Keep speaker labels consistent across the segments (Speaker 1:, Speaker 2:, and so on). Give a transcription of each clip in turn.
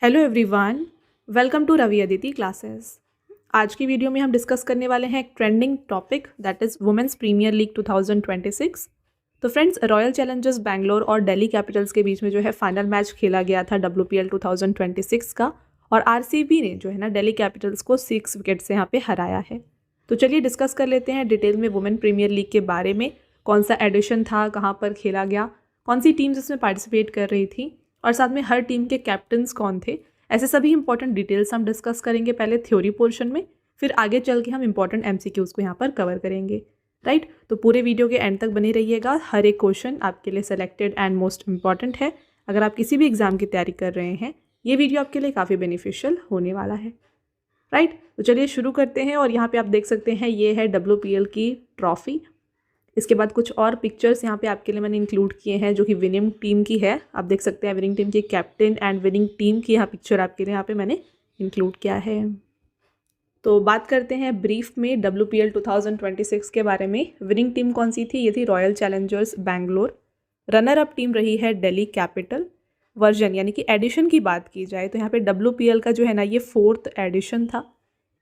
Speaker 1: Hello everyone, welcome to Ravi Aditi classes. आज की video में हम डिस्कस करने वाले हैं एक trending topic that is women's premier league 2026। तो फ्रेंड्स, रॉयल चैलेंजर्स बैंगलोर और दिल्ली कैपिटल्स के बीच में जो है फाइनल मैच खेला गया था WPL 2026 का, और आरसीबी ने जो है ना दिल्ली कैपिटल्स को 6 विकेट से यहाँ पे हराया है। तो चलिए डिस्कस कर लेते हैं डिटेल में वुमेन प्रीमियर लीग के बारे में। कौन सा एडिशन था, कहाँ पर खेला गया, कौन सी टीम्स इसमें पार्टिसिपेट कर रही थी, और साथ में हर टीम के कैप्टन्स कौन थे। ऐसे सभी इंपॉर्टेंट डिटेल्स हम डिस्कस करेंगे पहले थ्योरी पोर्शन में, फिर आगे चल के हम इंपॉर्टेंट MCQs को यहाँ पर कवर करेंगे। राइट, तो पूरे वीडियो के एंड तक बने रहिएगा। हर एक क्वेश्चन आपके लिए सेलेक्टेड एंड मोस्ट इंपॉर्टेंट है। अगर आप किसी भी एग्जाम की तैयारी कर रहे हैं, ये वीडियो आपके लिए काफ़ी बेनिफिशियल होने वाला है। राइट, तो चलिए शुरू करते हैं। और यहाँ पे आप देख सकते हैं ये है WPL की ट्रॉफी। इसके बाद कुछ और पिक्चर्स यहाँ पे आपके लिए मैंने इंक्लूड किए हैं जो कि विनिंग टीम की है। आप देख सकते हैं विनिंग टीम की कैप्टन एंड विनिंग टीम की यहाँ पिक्चर आपके लिए यहाँ पे मैंने इंक्लूड किया है। तो बात करते हैं ब्रीफ में WPL 2026 के बारे में। विनिंग टीम कौन सी थी? ये थी royal challengers Bangalore. Runner up team रही है दिल्ली कैपिटल। वर्जन यानी कि एडिशन की बात की जाए तो यहाँ पे WPL का जो है ना ये 4th एडिशन था।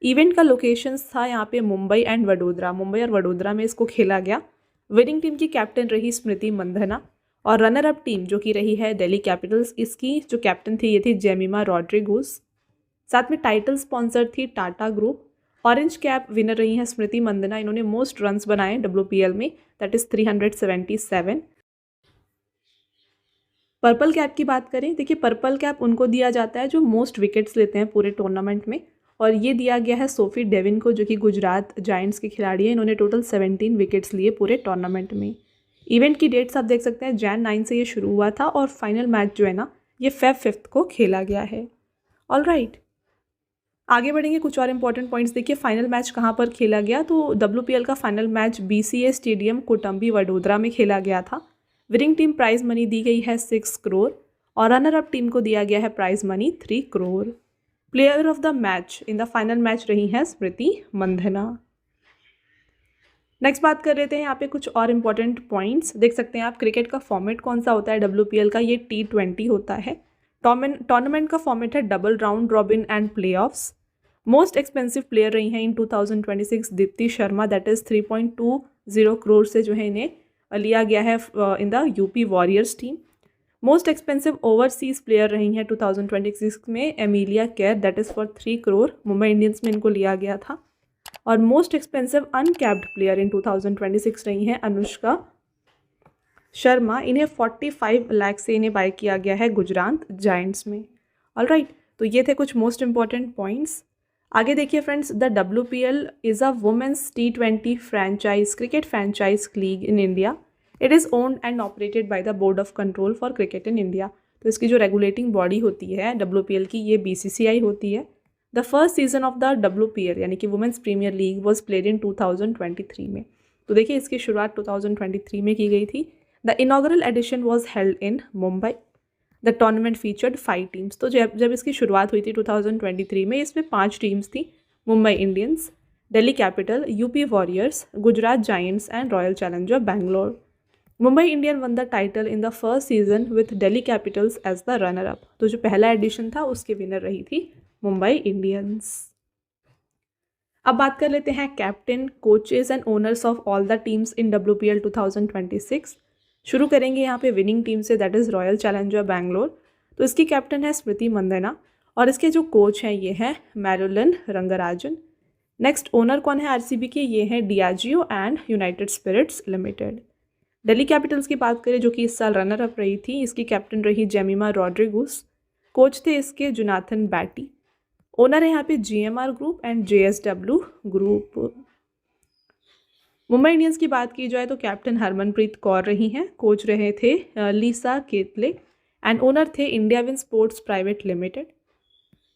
Speaker 1: इवेंट का लोकेशंस था यहाँ पे मुंबई एंड वडोदरा। मुंबई और वडोदरा में इसको खेला गया। विनिंग टीम की कैप्टन रही स्मृति मंधना, और रनर अप टीम जो कि रही है दिल्ली कैपिटल्स, इसकी जो कैप्टन थी ये थी जेमिमा रॉड्रिगोस। साथ में टाइटल स्पॉन्सर थी Tata group. Orange cap winner रही हैं स्मृति मंधना। इन्होंने मोस्ट रन्स बनाए WPL में, दैट इज 377। पर्पल कैप की बात करें, देखिए पर्पल कैप उनको दिया जाता है जो मोस्ट विकेट्स लेते हैं पूरे टूर्नामेंट में, और ये दिया गया है सोफी डेविन को जो कि गुजरात जायंट्स की खिलाड़ी है। इन्होंने टोटल 17 विकेट्स लिए पूरे टूर्नामेंट में। इवेंट की डेट्स आप देख सकते हैं, Jan 9 से ये शुरू हुआ था और फाइनल मैच जो है ना ये Feb 5 को खेला गया है। ऑल राइट, आगे बढ़ेंगे। कुछ और इंपॉर्टेंट पॉइंट्स देखिए। फाइनल मैच कहाँ पर खेला गया, तो WPL का final match BCA stadium Kotambi Vadodara में खेला गया था। विनिंग टीम प्राइज मनी दी गई है 6 करोड़, और रनर अप टीम को दिया गया है prize money 3 crore. Player of the match in the final match रही हैं स्मृति मंधना। नेक्स्ट बात कर लेते हैं यहाँ पे कुछ और इंपॉर्टेंट पॉइंट्स। देख सकते हैं आप क्रिकेट का फॉर्मेट कौन सा होता है WPL का, ये T20 होता है। टूर्नामेंट का फॉर्मेट है double round robin and play offs. Most expensive player रही हैं इन 2026 दीप्ति शर्मा, दैट इज 3.20 करोड़ से जो है इन्हें लिया गया है in the UP warriors team. Most expensive overseas player रही हैं 2026 में Emilia care, that is for 3 crore. Mumbai Indians में इनको लिया गया था। और most expensive uncapped player in 2026 रही हैं अनुष्का शर्मा। इन्हें 45 लाख से इन्हें बाय किया गया है गुजरात जायंट्स में। ऑल राइट, तो ये थे कुछ मोस्ट इंपॉर्टेंट पॉइंट्स। आगे देखिए friends, the WPL is a women's T20 franchise cricket franchise league in India. It is owned and operated by the board of control for cricket in India. तो इसकी जो regulating body होती है WPL की, ये BCCI होती है। The first season of the WPL यानी कि women's premier league was played in 2023 में। तो देखिए इसकी शुरुआत 2023 में की गई थी। The inaugural edition was held in Mumbai. The tournament featured 5 teams. तो जब इसकी शुरुआत हुई थी 2023 में, इसमें 5 टीम्स थी। Mumbai Indians, Delhi capital, UP warriors, Gujarat giants and royal challenger Bangalore. Mumbai Indian won the title in the first season with Delhi capitals as the runner up. तो जो पहला एडिशन था उसके विनर रही थी मुंबई इंडियंस। अब बात कर लेते हैं captain, coaches and owners of all the teams in WPL 2026। शुरू करेंगे यहाँ पे विनिंग टीम से, that is royal challenger Bangalore. तो इसकी कैप्टन है स्मृति मंधना, और इसके जो कोच हैं ये हैं मैरिलन रंगराजन। नेक्स्ट ओनर कौन है RCB के, ये हैं Diageo and United Spirits Limited. Delhi Capitals की बात करें जो कि इस साल रनर अप रही थी, इसकी कैप्टन रही जेमिमा रॉड्रिगोस। कोच थे इसके जोनाथन बैटी। ओनर है यहाँ पे GMR group and JSW group. Mumbai Indians की बात की जाए तो कैप्टन हरमनप्रीत कौर रही हैं। कोच रहे थे लीसा केतले, एंड ओनर थे India win sports private limited.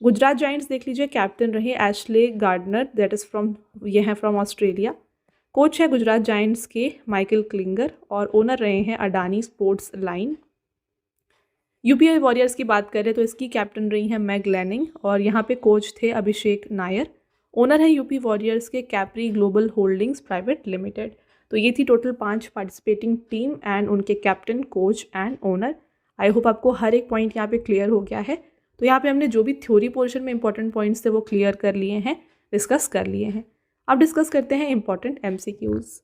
Speaker 1: Gujarat giants देख लीजिए, कैप्टन रहे Ashleigh Gardner, that is from ये हैं फ्रॉम ऑस्ट्रेलिया। कोच है गुजरात जायंट्स के माइकल क्लिंगर, और ओनर रहे हैं Adani sports line. UP warriors की बात करें तो इसकी कैप्टन रही हैं मैग लैनिंग, और यहाँ पे कोच थे अभिषेक नायर। ओनर है UP वॉरियर्स के Capri global holdings private limited. तो ये थी टोटल 5 पार्टिसिपेटिंग टीम एंड उनके captain, coach and owner. I hope आपको हर एक पॉइंट यहाँ पे क्लियर हो गया है। तो यहाँ पे हमने जो भी थ्योरी पोर्शन में इंपॉर्टेंट पॉइंट्स थे वो क्लियर कर लिए हैं, डिस्कस कर लिए हैं। अब डिस्कस करते हैं इंपॉर्टेंट MCQs।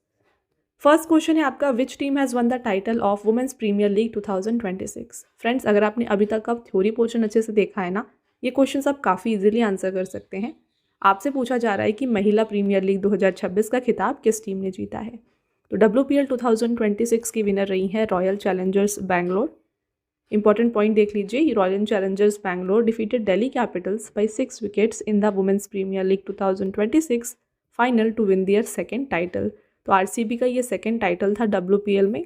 Speaker 1: फर्स्ट क्वेश्चन है आपका, which team has won the title of women's premier league 2026। Friends, अगर आपने अभी तक अब थ्योरी पोर्शन अच्छे से देखा है ना, ये क्वेश्चन आप काफ़ी इजीली आंसर कर सकते हैं। आपसे पूछा जा रहा है कि महिला प्रीमियर लीग 2026 का खिताब किस टीम ने जीता है। तो WPL 2026 की विनर रही है royal challengers Bangalore. Important point देख लीजिए, royal challengers Bangalore defeated Delhi capitals by 6 wickets in the women's premier league 2026 final to win their second title. तो RCB का ये सेकेंड टाइटल था WPL में।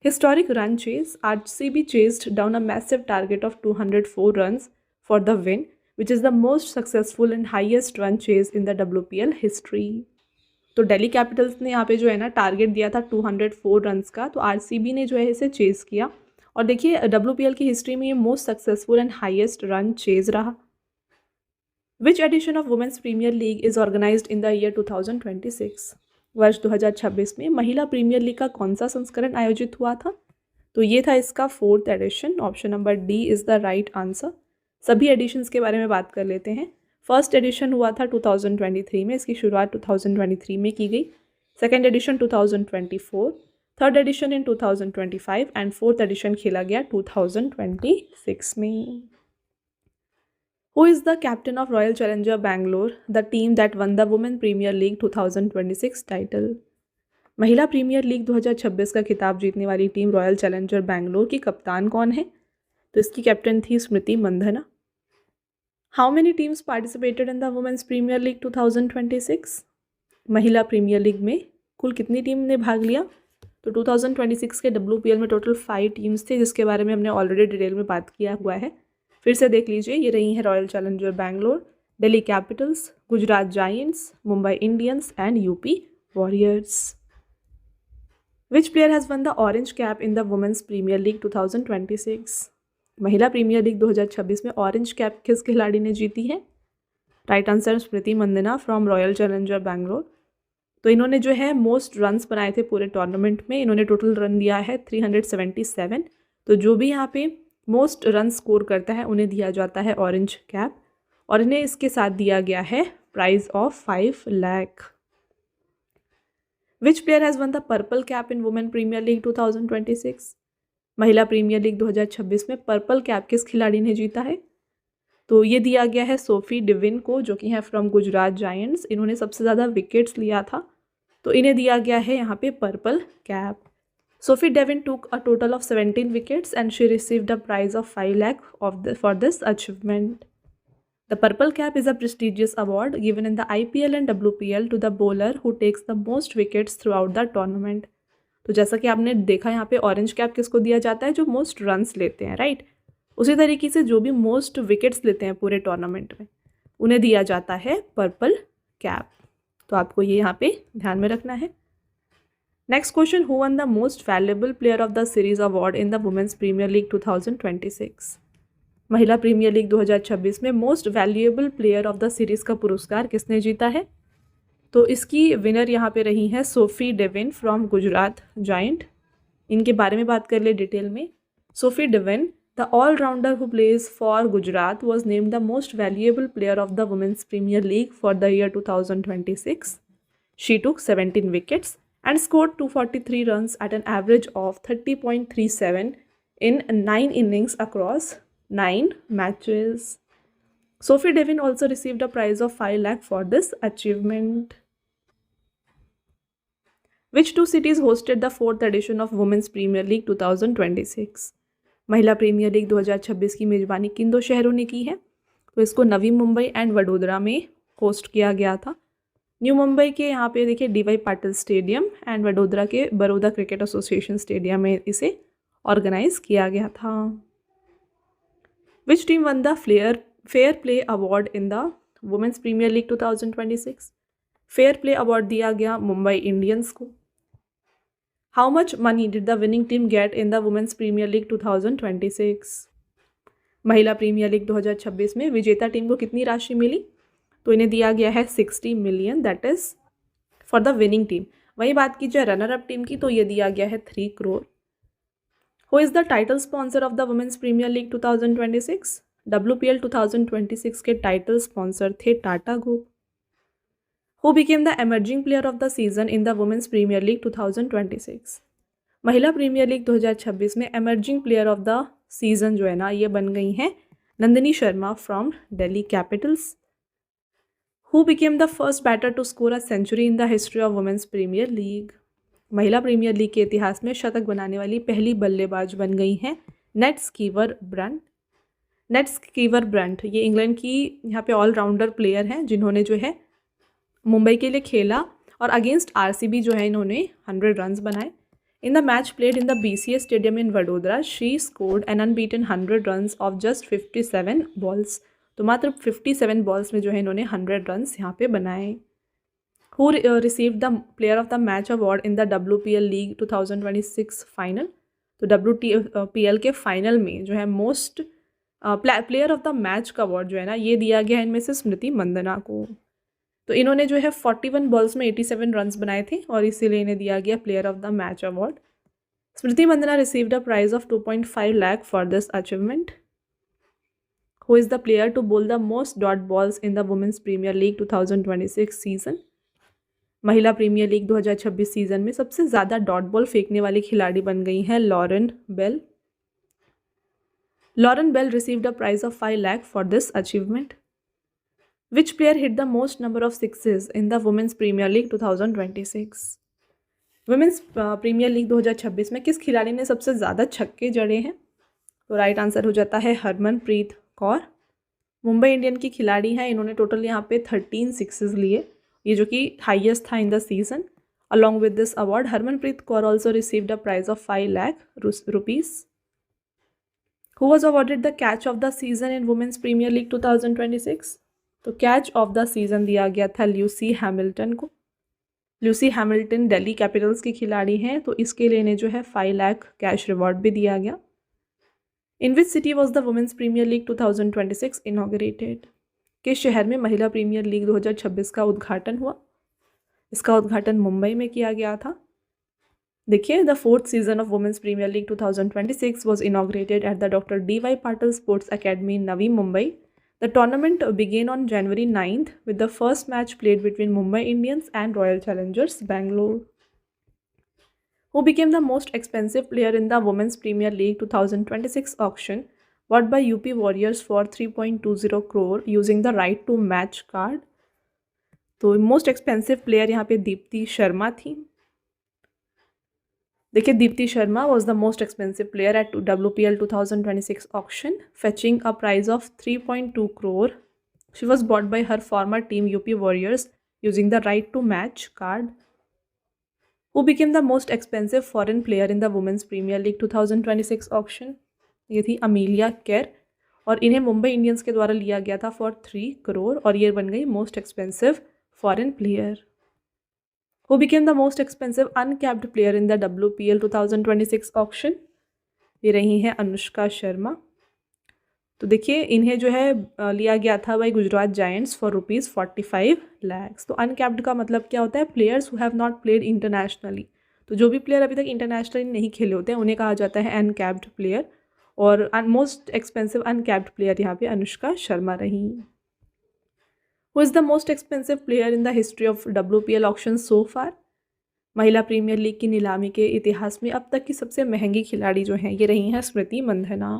Speaker 1: Historic run chase, RCB chased down a massive target of 204 runs for the win, which is the most successful and highest run chase in the WPL history. तो Delhi Capitals ने यहाँ पे जो है ना target दिया था 204 रन्स का, तो RCB ने जो है इसे चेज किया। और देखिए WPL की हिस्ट्री में ये most successful and highest run chase रहा। Which edition of women's premier league is organised in the year 2026। वर्ष 2026 में महिला प्रीमियर लीग का कौन सा संस्करण आयोजित हुआ था। तो ये था इसका 4th edition. Option number D is the right answer. सभी एडिशंस के बारे में बात कर लेते हैं। फर्स्ट एडिशन हुआ था 2023 में, इसकी शुरुआत 2023 में की गई। Second edition 2024, third addition in 2025 and fourth edition खेला गया 2026 में। Who is the captain of Royal Challenger Bangalore, the team that won the Women Premier League 2026 title? महिला प्रीमियर लीग 2026 का खिताब जीतने वाली टीम रॉयल चैलेंजर बैंगलोर की कप्तान कौन है। तो इसकी कैप्टन थी Smriti Mandhana. How many teams participated in the women's premier league 2026। महिला प्रीमियर लीग में कुल कितनी टीम ने भाग लिया। तो 2026 के WPL में टोटल 5 टीम्स थे, जिसके बारे में हमने ऑलरेडी डिटेल में बात किया हुआ है। फिर से देख लीजिए, ये रही है royal challenger Bangalore, Delhi capitals, Gujarat giants, Mumbai Indians and UP warriors. Which player has won the orange cap in the women's premier league 2026। महिला प्रीमियर लीग 2026 में ऑरेंज कैप किस खिलाड़ी ने जीती है। Right answer Smriti Mandhana from royal challenger Bangalore. तो इन्होंने जो है मोस्ट रन्स बनाए थे पूरे टूर्नामेंट में, इन्होंने टोटल रन दिया है 377। तो जो भी यहाँ पे मोस्ट रन स्कोर करता है उन्हें दिया जाता है ऑरेंज कैप, और इन्हें इसके साथ दिया गया है prize of 5 lakh. Which player has won the purple cap in women premier league 2026। महिला प्रीमियर लीग 2026 में पर्पल कैप किस खिलाड़ी ने जीता है। तो ये दिया गया है सोफी डिविन को, जो कि है फ्रॉम गुजरात जायंट्स। इन्होंने सबसे ज़्यादा विकेट्स लिया था, तो इन्हें दिया गया है यहाँ पे purple cap. Sophie Devine took a total of 17 wickets and she received a prize of 5 lakh for this achievement. The Purple Cap is a prestigious award given in the IPL and WPL to the bowler who takes the most wickets throughout the tournament. तो जैसा कि आपने देखा यहाँ पे orange cap किसको दिया जाता है, जो मोस्ट रन्स लेते हैं, राइट। उसी तरीके से जो भी मोस्ट विकेट्स लेते हैं पूरे टूर्नामेंट में उन्हें दिया जाता है पर्पल कैप। तो आपको ये यहाँ पे ध्यान में रखना है। Next question, who won the most valuable player of the series award in the women's premier league 2026। महिला प्रीमियर लीग 2026 में most valuable player of the series का पुरस्कार किसने जीता है। तो इसकी विनर यहाँ पे रही है Sophie Devine from Gujarat giant. इनके बारे में बात कर ले डिटेल में। Sophie Devine, the allrounder who plays for Gujarat, was named the most valuable player of the women's premier league for the year 2026। She took 17 wickets and scored 243 runs at an average of 30.37 in 9 innings across 9 matches. Sophie Devin also received a prize of 5 lakh for this achievement. Which two cities hosted the 4th edition of Women's Premier League 2026? महिला premiere league 2026 की मेजबानी किन 2 शहरों ने की है। तो इसको नवी मुंबई एंड वडोदरा में होस्ट किया गया था। न्यू मुंबई के यहाँ पे देखिए DY Patil stadium and Vadodara के बड़ौदा क्रिकेट एसोसिएशन स्टेडियम में इसे ऑर्गेनाइज किया गया था। Which team won the fair play award in the women's premier league 2026। Fair play award दिया गया मुंबई इंडियंस को। How much money did the winning team get in the women's premier league 2026। महिला premiere league 2026 में विजेता team को कितनी राशि मिली। तो इन्हें दिया गया है 60 million, that is for the winning team. वही बात की जाए रनर अप टीम की, तो ये दिया गया है 3 crore. Who is the title sponsor of the women's premier league 2026। WPL 2026 के टाइटल स्पॉन्सर थे Tata group. Who became the emerging player of the season in the women's premier league 2026? महिला प्रीमियर लीग 2026 में emerging player of the season जो है ना ये बन गई हैं Nandini Sharma from Delhi Capitals. Who became the first batter to score a century in the history of women's premier league? महिला प्रीमियर लीग के इतिहास में शतक बनाने वाली पहली बल्लेबाज बन गई हैं net skewer Brunt. Net skewer Brunt ये इंग्लैंड की यहाँ पे ऑलराउंडर प्लेयर हैं जिन्होंने जो है मुंबई के लिए खेला और अगेंस्ट RCB जो है इन्होंने 100 रन्स बनाए। In the match played in the BCA stadium in Vadodara she scored an unbeaten 100 runs of just 57 balls. तो मात्र 57 बॉल्स में जो है इन्होंने 100 रन्स यहाँ पे बनाए। Who received the player of the match award in the WPL league 2026 final? तो WPL के फाइनल में जो है most player of the match का अवार्ड जो है ना ये दिया गया है इनमें से स्मृति मंदना को। तो इन्होंने जो है 41 बॉल्स में 87 रन्स बनाए थे और इसीलिए इन्हें दिया गया player of the match award. Smriti Mandhana received a prize of 2.5 lakh for this achievement. Who is the player to bowl the most dot balls in the women's premier league 2026 season? महिला प्रीमियर लीग 2026 सीजन में सबसे ज़्यादा dot ball फेंकने वाली खिलाड़ी बन गई हैं Lauren Bell. Lauren Bell received a prize of 5 lakh for this achievement. Which player hit the most number of sixes in the Women's Premier League 2026? Women's Premier League 2026 में किस खिलाड़ी ने सबसे ज़्यादा छक्के जड़े हैं? तो राइट आंसर हो जाता है हरमनप्रीत कौर। मुंबई इंडियन की खिलाड़ी हैं, इन्होंने टोटल यहाँ पे 13 सिक्सेस लिए, ये जो कि हाईएस्ट था in the season. Along with this award Harmanpreet Kaur also received a prize of 5 lakh rupees. Who was awarded the catch of the season in women's premier league 2026? तो कैच ऑफ द सीज़न दिया गया था Lucy Hamilton को। Lucy Hamilton Delhi Capitals की खिलाड़ी हैं, तो इसके लिए इन्हें जो है 5 लाख कैश रिवॉर्ड भी दिया गया। In which city was the women's premier league 2026 inaugurated? किस शहर में महिला प्रीमियर लीग 2026 का उद्घाटन हुआ? इसका उद्घाटन मुंबई में किया गया था। देखिए, the 4th season of women's premier league 2026 was inaugurated at the Dr. D.Y. Patil sports academy Navi Mumbai. The tournament began on January 9th with the first match played between Mumbai Indians and Royal Challengers Bangalore. Who became the most expensive player in the Women's Premier League 2026 auction bought by UP Warriors for 3.20 crore using the right to match card? तो most expensive player यहाँ पे दीप्ति शर्मा थी। देखिए, Deepti Sharma was the most expensive player at WPL 2026 auction fetching a price of 3.2 crore. She was bought by her former team UP Warriors using the right to match card. Who became the most expensive foreign player in the Women's Premier League 2026 auction? ये थी Amelia केर और इन्हें Mumbai Indians के द्वारा लिया गया था फॉर 3 करोड़ और ये बन गई most expensive foreign player. Who became the most expensive uncapped player in the WPL 2026 auction? ये रही हैं अनुष्का शर्मा। तो देखिए, इन्हें जो है लिया गया था by Gujarat giants for ₹45 lakh. तो अनकैप्ड का मतलब क्या होता है? Players who have not played internationally. तो जो भी प्लेयर अभी तक इंटरनेशनली नहीं खेले होते हैं उन्हें कहा जाता है अनकैप्ड प्लेयर, और मोस्ट एक्सपेंसिव अनकैप्ड प्लेयर यहाँ पे अनुष्का शर्मा रही। Who is the most expensive player in the history of WPL auction so far? महिला प्रीमियर लीग की नीलामी के इतिहास में अब तक की सबसे महंगी खिलाड़ी जो हैं ये रही हैं Smriti Mandhana.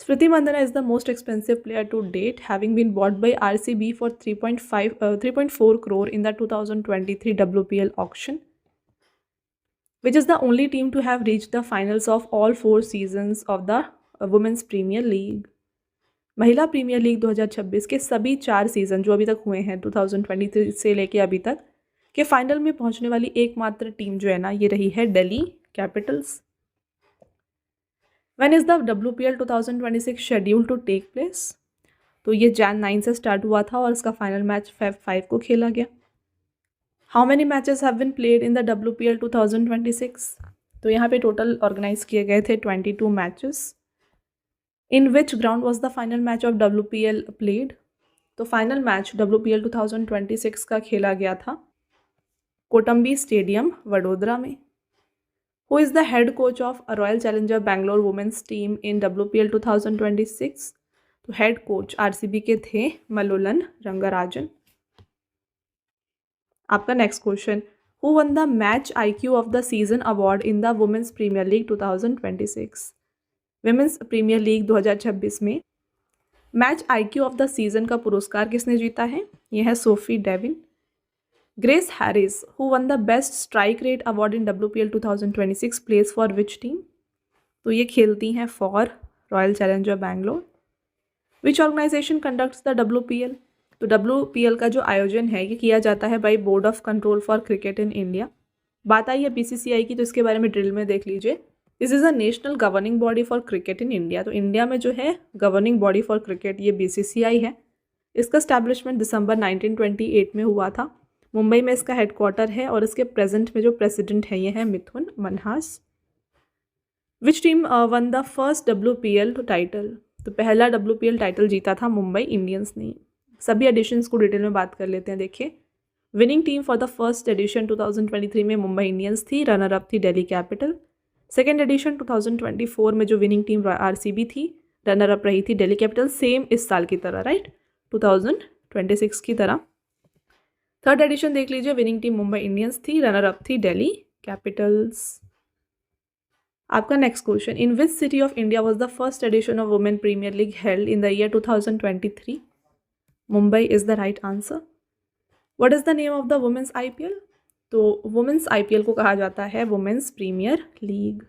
Speaker 1: Smriti Mandhana is the most expensive player to date, having been bought by RCB for 3.4 crore in the 2023 WPL auction, which is the only team to have reached the finals of all 4 seasons of the Women's Premier League. महिला premiere league 2026 के सभी 4 season जो अभी तक हुए हैं 2023 से लेके अभी तक के फाइनल में पहुंचने वाली एकमात्र टीम जो है ना ये रही है Delhi Capitals. When is the WPL 2026 schedule to take place? तो ये Jan 9 से स्टार्ट हुआ था और इसका फाइनल मैच Feb 5 को खेला गया। How many matches have been played in the WPL 2026? तो यहाँ पे टोटल ऑर्गेनाइज किए गए थे 22 matches. In which ground was the final match of WPL played? तो फाइनल मैच WPL 2026 का खेला गया था कोटम्बी स्टेडियम वडोदरा में। Who is the head coach of Royal challenger Bangalore women's team in WPL 2026? तो हेड कोच RCB के थे मल्लोलन रंगराजन। आपका next question, who won the match IQ of the season award in the women's premier league 2026? Women's premier league 2026 में match IQ of the season का पुरस्कार किसने जीता है? यह है Sophie Devine. Grace Harris, who won the best strike rate award in WPL 2026, plays for which team? तो ये खेलती हैं for Royal challenger Bangalore. Which organisation conducts the WPL? तो WPL का जो आयोजन है ये किया जाता है by board of control for cricket in India. बात आई है BCCI की, तो इसके बारे में ड्रिल में देख लीजिए। This is a national governing body for cricket in India. तो इंडिया में जो है गवर्निंग बॉडी फॉर क्रिकेट ये BCCI है। इसका स्टैब्लिशमेंट दिसंबर 1928 में हुआ था। मुंबई में इसका हेडक्वार्टर है और इसके प्रेजेंट में जो प्रेसिडेंट है ये है Mithun Manhas. Which team won the first WPL title? तो पहला WPL टाइटल जीता था मुंबई इंडियंस ने। सभी एडिशंस को डिटेल में बात कर लेते हैं। देखिए, winning team for the first addition 2023 में मुंबई इंडियंस थी, रनर अप थी दिल्ली कैपिटल। सेकेंड एडिशन 2024 में जो विनिंग टीम RCB थी, रनर अप रही थी दिल्ली कैपिटल, सेम इस साल की तरह, राइट, 2026 की तरह। थर्ड एडिशन देख लीजिए, विनिंग टीम मुंबई इंडियंस थी, रनर अप थी दिल्ली कैपिटल्स। आपका next question, in which city of India was the first edition of women premier league held in the year 2023? Mumbai is the right answer. What is the name of the women's IPL? तो women's IPL को कहा जाता है women's premier league.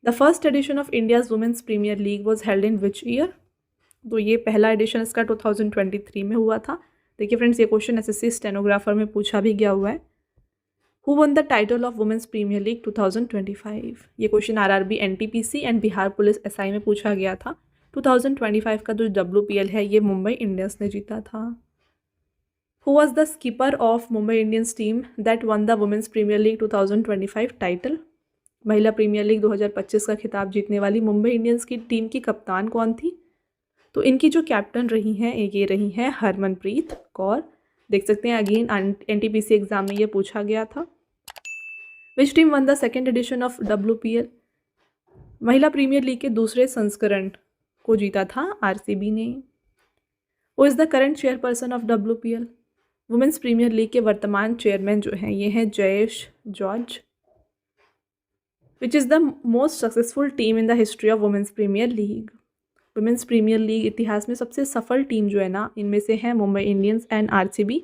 Speaker 1: The first edition of India's women's premier league was held in which year? तो ये पहला addition इसका 2023 में हुआ था। देखिए फ्रेंड्स, ये क्वेश्चन SSC स्टेनोग्राफर में पूछा भी गया हुआ है। Who won the title of women's premier league 2025? ये question RRB NTPC and Bihar police SI में पूछा गया था। 2025 का जो WPL है ये मुंबई इंडियंस ने जीता था। Who was the skipper of Mumbai Indians team that won the women's premier league 2025 title? महिला प्रीमियर लीग 2025 का खिताब जीतने वाली मुंबई इंडियंस की टीम की कप्तान कौन थी? तो इनकी जो कैप्टन रही हैं ये रही हैं हरमनप्रीत कौर। देख सकते हैं अगेन NTPC एग्जाम में ये पूछा गया था। Which team won the second edition of WPL? महिला प्रीमियर लीग के दूसरे संस्करण को जीता था RCB ने। Who is the current chairperson of WPL? Women's premier league के वर्तमान चेयरमैन जो हैं ये हैं Jayesh George. Which is the most successful team in the history of women's premier league? Women's premier league इतिहास में सबसे सफल टीम जो है ना, इनमें से है मुंबई इंडियंस एंड RCB।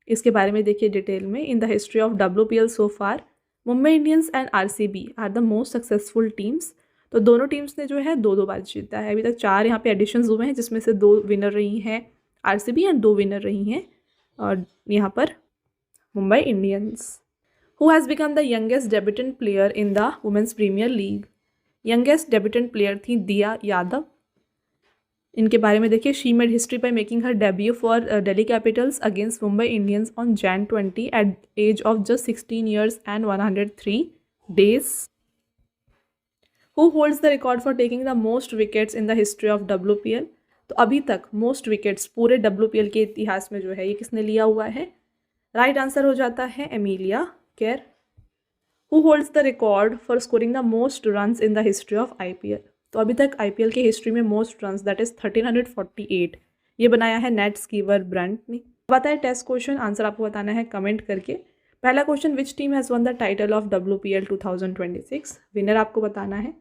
Speaker 1: इसके बारे में देखिए डिटेल में। In the history of WPL so far Mumbai Indians and RCB are the most successful teams. तो दोनों टीम्स ने जो है 2-2 बार जीता है। अभी तक 4 यहाँ पे एडिशंस हुए हैं, जिसमें से 2 विनर रही हैं RCB एंड 2 विनर रही हैं और यहाँ पर Mumbai Indians. Who has become the youngest debutante player in the women's premier league? Youngest debutante player थी दिया यादव। इनके बारे में देखिए, she made history by making her debut for Delhi Capitals against Mumbai Indians on Jan 20 at age of just 16 years and 103 days. Who holds the record for taking the most wickets in the history of WPL? तो अभी तक most wickets पूरे WPL के इतिहास में जो है ये किसने लिया हुआ है? राइट आंसर हो जाता है एमिलिया केर। Who holds the record for scoring the most runs in the history of IPL? तो अभी तक IPL के हिस्ट्री में मोस्ट रन्स दैट इज 1348 ये बनाया है नेट स्कीवर ब्रंट ने। पता है टेस्ट क्वेश्चन, आंसर आपको बताना है कमेंट करके। पहला question, which team has won the title of WPL 2026? Winner आपको बताना है।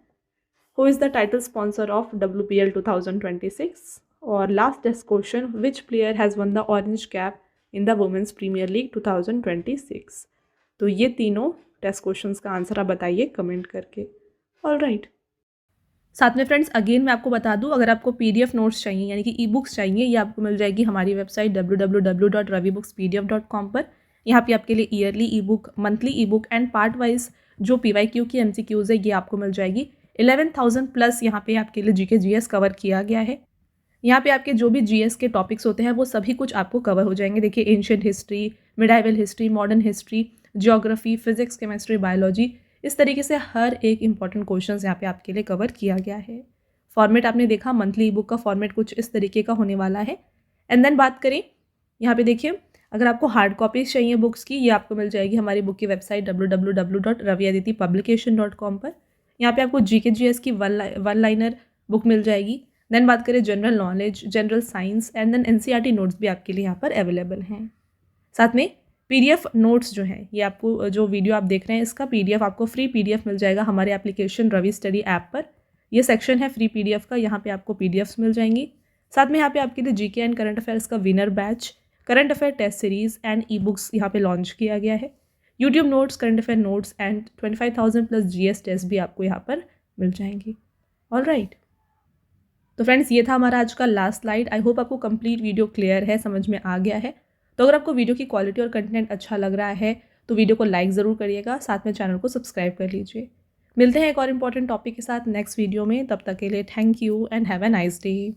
Speaker 1: Who is the title sponsor of WPL 2026? और last test question, which player has won the orange cap in the women's premier league 2026? तो ये तीनों test questions का answer आप बताइए कमेंट करके। ऑलराइट, साथ में फ्रेंड्स अगेन मैं आपको बता दूं, अगर आपको PDF नोट्स चाहिए यानी कि ई-बुक्स चाहिए, ये आपको मिल जाएगी हमारी वेबसाइट www.ravibookspdf.com पर। यहाँ पे आपके लिए yearly e-book, monthly e-book and part wise जो PYQ की MCQs है ये आपको मिल जाएगी। 11,000 प्लस यहाँ पे आपके लिए GK GS कवर किया गया है। यहाँ पे आपके जो भी GS के टॉपिक्स होते हैं वो सभी कुछ आपको कवर हो जाएंगे। देखिए, ancient history, medieval history, modern history, geography, physics, chemistry, biology, इस तरीके से हर एक इंपॉर्टेंट क्वेश्चंस यहाँ पे आपके लिए कवर किया गया है। फॉर्मेट आपने देखा, मंथली ई बुक का फॉर्मेट कुछ इस तरीके का होने वाला है। एंड देन बात करें यहाँ पे देखिए, अगर आपको हार्ड कॉपीज़ चाहिए बुक्स की, ये आपको मिल जाएगी हमारी बुक की वेबसाइट www.raviaditipublication.com पर। यहाँ पे आपको जीके जीएस की वन लाइनर बुक मिल जाएगी। देन बात करें general knowledge, general science and then NCERT notes भी आपके लिए यहाँ पर अवेलेबल हैं। साथ में पीडीएफ नोट्स जो हैं, ये आपको जो वीडियो आप देख रहे हैं इसका पीडीएफ आपको फ्री पीडीएफ मिल जाएगा हमारे एप्लीकेशन रवि स्टडी ऐप पर। ये सेक्शन है फ्री पीडीएफ का, यहाँ पे आपको पीडीएफ्स मिल जाएंगी। साथ में यहाँ पे आपके लिए जीके एंड करंट अफेयर्स का winner batch, current affair test series and e books यहाँ पे लॉन्च किया गया है। YouTube notes, current affair notes and 25,000 plus GS test भी आपको यहाँ पर मिल जाएंगी। ऑल राइट, तो फ्रेंड्स ये था हमारा आज का लास्ट स्लाइड। आई होप आपको कंप्लीट वीडियो क्लियर है, समझ में आ गया है। तो अगर आपको वीडियो की क्वालिटी और कंटेंट अच्छा लग रहा है तो वीडियो को लाइक ज़रूर करिएगा, साथ में चैनल को सब्सक्राइब कर लीजिए। मिलते हैं एक और इम्पॉर्टेंट टॉपिक के साथ नेक्स्ट वीडियो में, तब तक के लिए thank you and have a nice day.